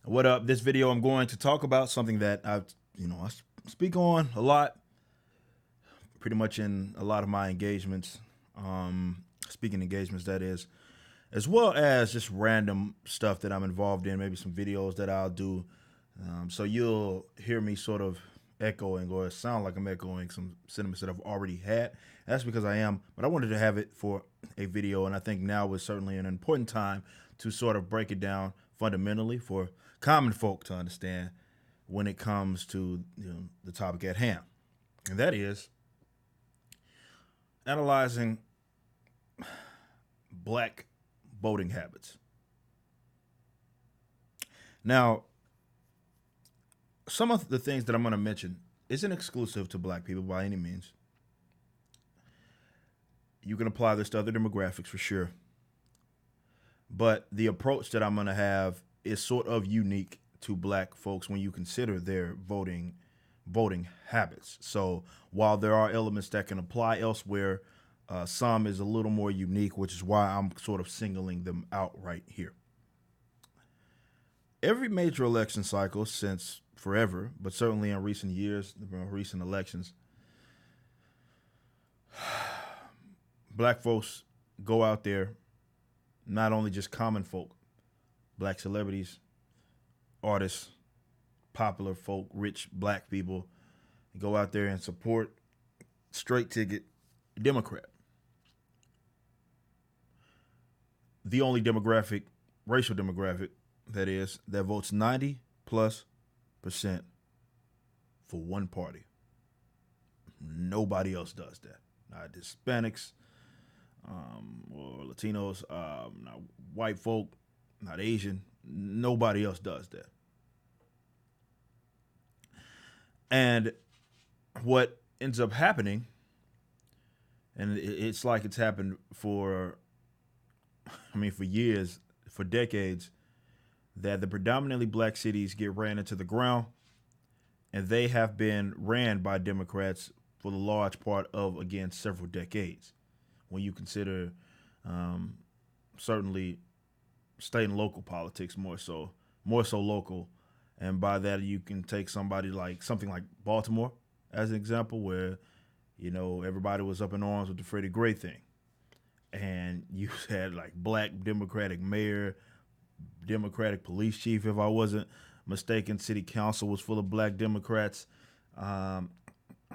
What up? This video, I'm going to talk about something that I speak on a lot, pretty much in a lot of my engagements, speaking engagements, that is, as well as just random stuff that I'm involved in, maybe some videos that I'll do. So you'll hear me sort of echoing or sound like I'm echoing some sentiments that I've already had. That's because I am, but I wanted to have it for a video, and I think now is certainly an important time to sort of break it down fundamentally for common folk to understand when it comes to the topic at hand, and that is analyzing black voting habits. Now, some of the things that I'm going to mention isn't exclusive to black people by any means. You can apply this to other demographics for sure. But the approach that I'm going to have is sort of unique to black folks when you consider their voting habits. So while there are elements that can apply elsewhere, some is a little more unique, which is why I'm sort of singling them out right here. Every major election cycle since forever, but certainly in recent years, recent elections, black folks go out there, not only just common folk, black celebrities, artists, popular folk, rich black people, go out there and support straight ticket Democrat. The only demographic, racial demographic, that is, that votes 90+% for one party. Nobody else does that. Not Hispanics or Latinos, not white folk, not Asian. Nobody else does that. And what ends up happening, and it's like it's happened for years, for decades, that the predominantly black cities get ran into the ground, and they have been ran by Democrats for the large part of, again, several decades. When you consider certainly state and local politics, more so local, and by that you can take something like Baltimore as an example, where everybody was up in arms with the Freddie Gray thing, and you had like black Democratic mayor, Democratic police chief, if I wasn't mistaken. City council was full of black Democrats.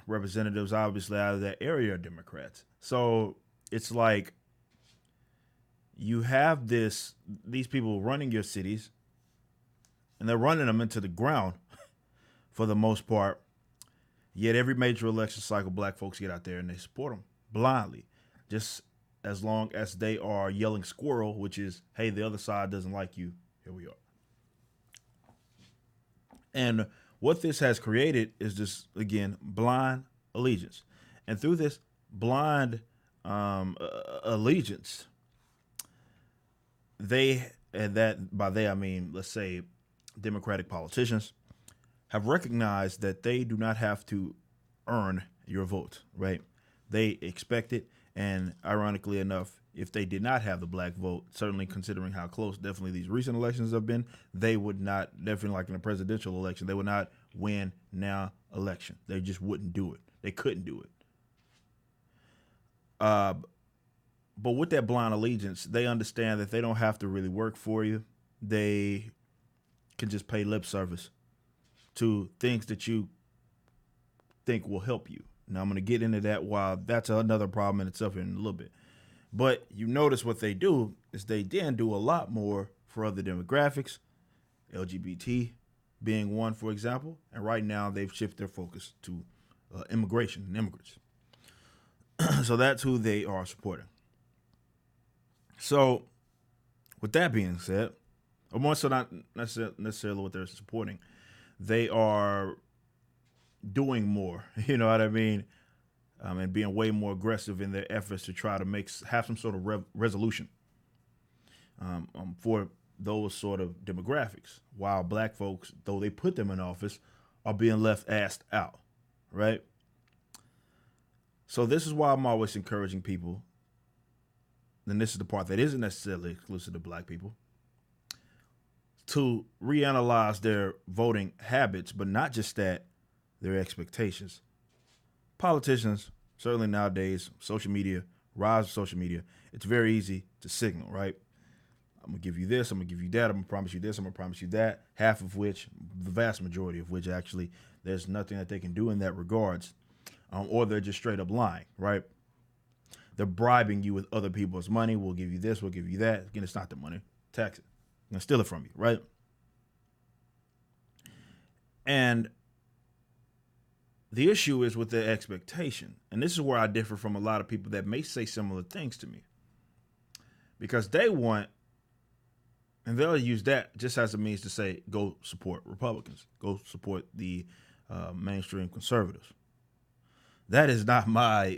Representatives, obviously, out of that area are Democrats. So it's like you have these people running your cities, and they're running them into the ground for the most part. Yet every major election cycle, black folks get out there and they support them blindly, just as long as they are yelling squirrel, which is, hey, the other side doesn't like you. Here we are. And what this has created is just, again, blind allegiance. And through this blind allegiance, and that by they I mean, let's say, Democratic politicians, have recognized that they do not have to earn your vote, right? They expect it. And ironically enough, if they did not have the black vote, certainly considering how close definitely these recent elections have been, they would not, definitely like in a presidential election, they would not win now election. They just wouldn't do it. They couldn't do it. But with that blind allegiance, they understand that they don't have to really work for you. They can just pay lip service to things that you think will help you. Now, I'm going to get into that, while that's another problem in itself in a little bit. But you notice what they do is they then do a lot more for other demographics, LGBT being one, for example. And right now they've shifted their focus to immigration and immigrants. So that's who they are supporting. So with that being said, or more so not necessarily what they're supporting, they are doing more, you know what I mean, and being way more aggressive in their efforts to try to have some sort of resolution for those sort of demographics, while black folks, though they put them in office, are being left assed out, right? So this is why I'm always encouraging people, and this is the part that isn't necessarily exclusive to black people, to reanalyze their voting habits, but not just that, their expectations. Politicians, certainly nowadays, social media, rise of social media, it's very easy to signal, right? I'm gonna give you this, I'm gonna give you that, I'm gonna promise you this, I'm gonna promise you that, half of which, the vast majority of which actually, there's nothing that they can do in that regards, or they're just straight up lying, right? They're bribing you with other people's money. We'll give you this, we'll give you that. Again, it's not the money, tax it. I'm gonna steal it from you, right? And the issue is with the expectation. And this is where I differ from a lot of people that may say similar things to me. Because they want, and they'll use that just as a means to say, go support Republicans, go support the mainstream conservatives. That is not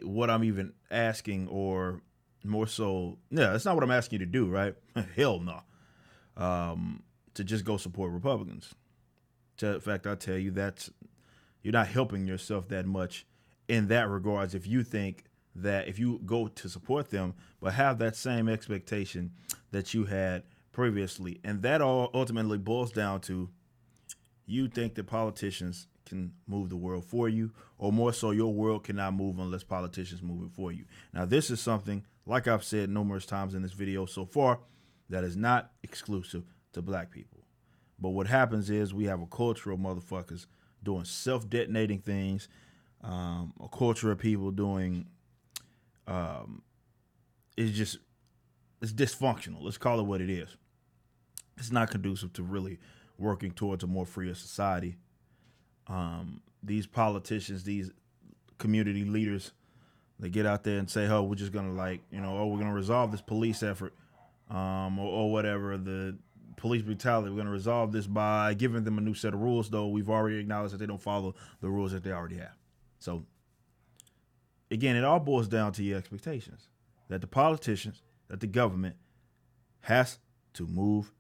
what I'm even asking, or more so, yeah, that's not what I'm asking you to do, right? Hell no. To just go support Republicans. In fact, I tell you that you're not helping yourself that much in that regards if you think that if you go to support them, but have that same expectation that you had previously. And that all ultimately boils down to you think that politicians can move the world for you, or more so, your world cannot move unless politicians move it for you. Now, this is something, like I've said numerous times in this video so far, that is not exclusive to black people. But what happens is we have a culture of motherfuckers doing self-detonating things, a culture of people doing, it's dysfunctional. Let's call it what it is. It's not conducive to really working towards a more freer society. These politicians, these community leaders, they get out there and say, oh, we're just going to we're going to resolve this police effort, or whatever, the police brutality. We're going to resolve this by giving them a new set of rules, though we've already acknowledged that they don't follow the rules that they already have. So, again, it all boils down to your expectations, that the politicians, that the government has to move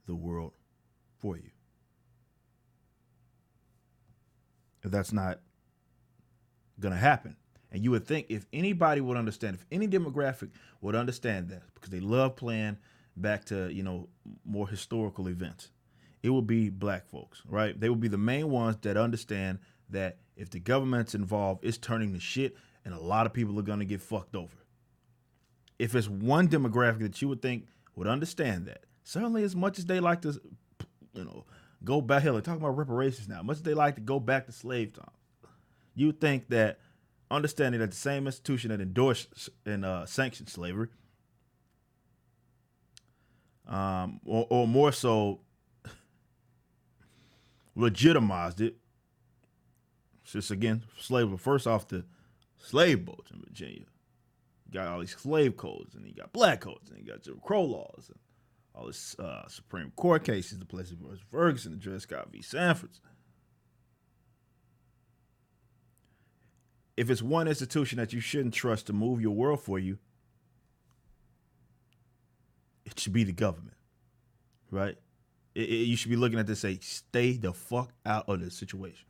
the world for you. If that's not going to happen, and you would think if anybody would understand, if any demographic would understand that, because they love playing back to, more historical events, it would be black folks, right? They would be the main ones that understand that if the government's involved, it's turning to shit, and a lot of people are going to get fucked over. If it's one demographic that you would think would understand that, certainly as much as they like to, go back, hell, they're talking about reparations now, much as they like to go back to slave time, you think that understanding that the same institution that endorsed and sanctioned slavery, or more so legitimized it. It's just, again, slavery. First off, the slave boats in Virginia. You got all these slave codes, and you got black codes, and you got Jim Crow laws, and all this Supreme Court cases, the Plessy v. Ferguson, the Dred Scott v. Sanfords. If it's one institution that you shouldn't trust to move your world for you, it should be the government, right? You should be looking at this and say, stay the fuck out of this situation.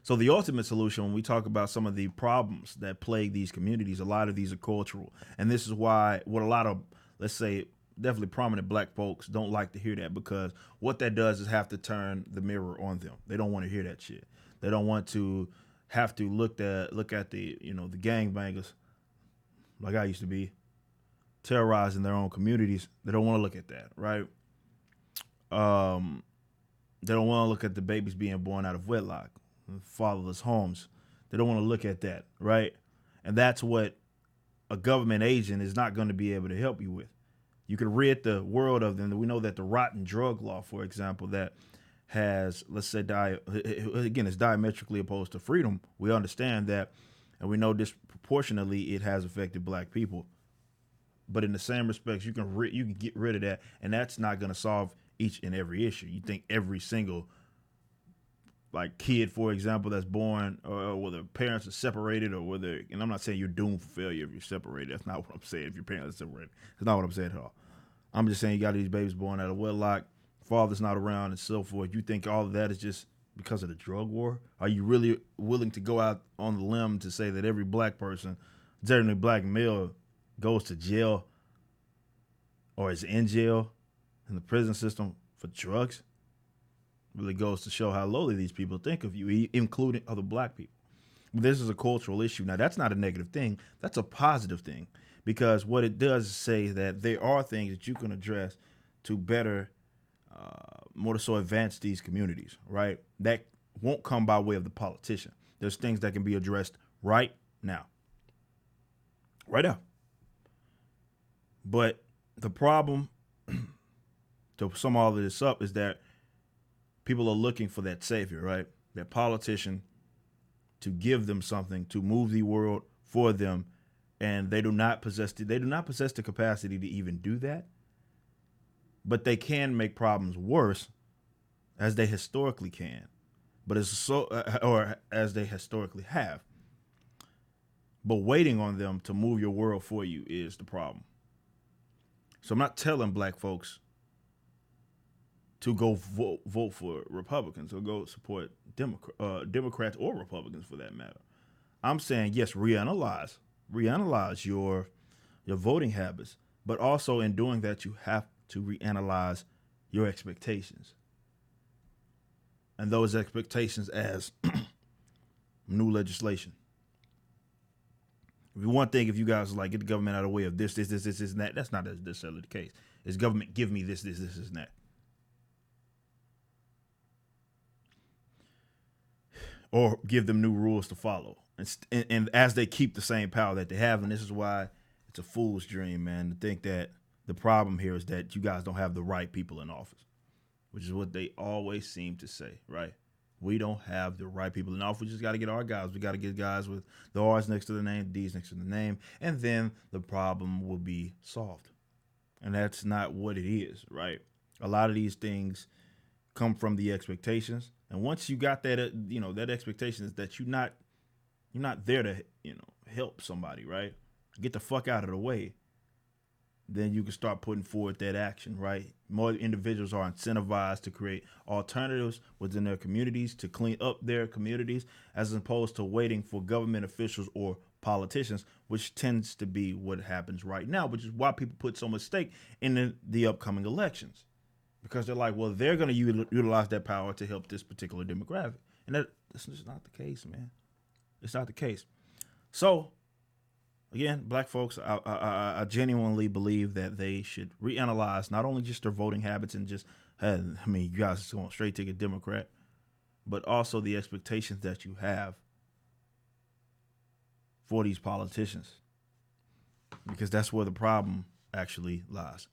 So the ultimate solution, when we talk about some of the problems that plague these communities, a lot of these are cultural. And this is why what a lot of, let's say, definitely prominent black folks don't like to hear that, because what that does is have to turn the mirror on them. They don't want to hear that shit. They don't want to have to look at the, the gangbangers, like I used to be, terrorizing their own communities. They don't want to look at that, right? They don't want to look at the babies being born out of wedlock, fatherless homes. They don't want to look at that, right? And that's what a government agent is not going to be able to help you with. You can rid the world of them. We know that the rotten drug law, for example, that has, let's say, again, is diametrically opposed to freedom. We understand that, and we know disproportionately it has affected black people. But in the same respects, you can get rid of that, and that's not going to solve each and every issue. You think every single kid, for example, that's born, or whether parents are separated, or whether, and I'm not saying you're doomed for failure if you're separated. That's not what I'm saying. If your parents are separated, that's not what I'm saying at all. I'm just saying you got these babies born out of wedlock, father's not around, and so forth. You think all of that is just because of the drug war? Are you really willing to go out on the limb to say that every black person, certainly black male, goes to jail or is in jail in the prison system for drugs really goes to show how lowly these people think of you, including other black people. This is a cultural issue. Now, that's not a negative thing. That's a positive thing, because what it does is say that there are things that you can address to better, more so advance these communities, right? That won't come by way of the politician. There's things that can be addressed right now. Right now. But the problem, to sum all of this up, is that people are looking for that savior, right? That politician to give them something, to move the world for them, and they do not possess the capacity to even do that. But they can make problems worse, as they historically can. But it's so, or as they historically have. But waiting on them to move your world for you is the problem. So I'm not telling black folks to go vote for Republicans or go support Democrats or Republicans for that matter. I'm saying, yes, reanalyze your voting habits, but also in doing that, you have to reanalyze your expectations. And those expectations as new legislation. One thing, if you guys are like, get the government out of the way of this, and that, that's not necessarily the case. It's government, give me this, and that. Or give them new rules to follow. And as they keep the same power that they have, and this is why it's a fool's dream, man, to think that the problem here is that you guys don't have the right people in office, which is what they always seem to say, right? We don't have the right people in office. We just got to get our guys. We got to get guys with the R's next to the name, the D's next to the name, and then the problem will be solved. And that's not what it is, right? A lot of these things come from the expectations. And once you got that, that expectation is that you're not there to, help somebody, right? Get the fuck out of the way. Then you can start putting forward that action, right? More individuals are incentivized to create alternatives within their communities, to clean up their communities, as opposed to waiting for government officials or politicians, which tends to be what happens right now, which is why people put so much stake in the upcoming elections. Because they're like, well, they're going to utilize that power to help this particular demographic. And that's just not the case, man. It's not the case. So, again, black folks, I genuinely believe that they should reanalyze not only just their voting habits and just, you guys are going straight to get Democrat, but also the expectations that you have for these politicians. Because that's where the problem actually lies.